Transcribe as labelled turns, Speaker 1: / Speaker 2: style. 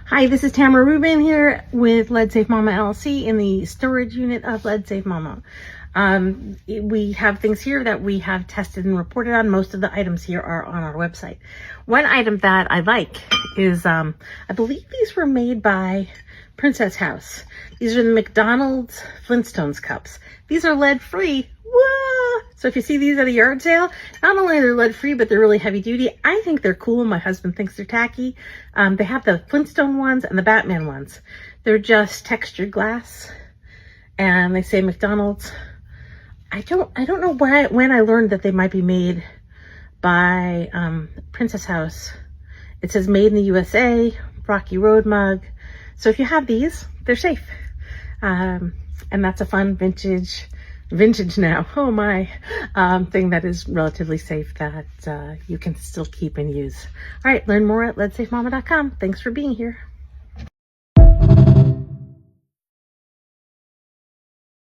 Speaker 1: Hi, this is Tamara Rubin here with Lead Safe Mama LLC in the storage unit of Lead Safe Mama. We have things here that we have tested and reported on. Most of the items here are on our website. One item that I like is, I believe these were made by Princess House. These are the McDonald's Flintstones cups. These are lead free. Whoa! So if you see these at a yard sale, not only are they lead free, but they're really heavy duty. I think they're cool. My husband thinks they're tacky. They have the Flintstone ones and the Batman ones. They're just textured glass, and they say McDonald's. I don't know when I learned that they might be made by Princess House. It says made in the USA, Rocky Road mug. So if you have these, they're safe. And that's a fun vintage now, oh my, thing that is relatively safe that you can still keep and use. All right, learn more at leadsafemama.com. Thanks for being here.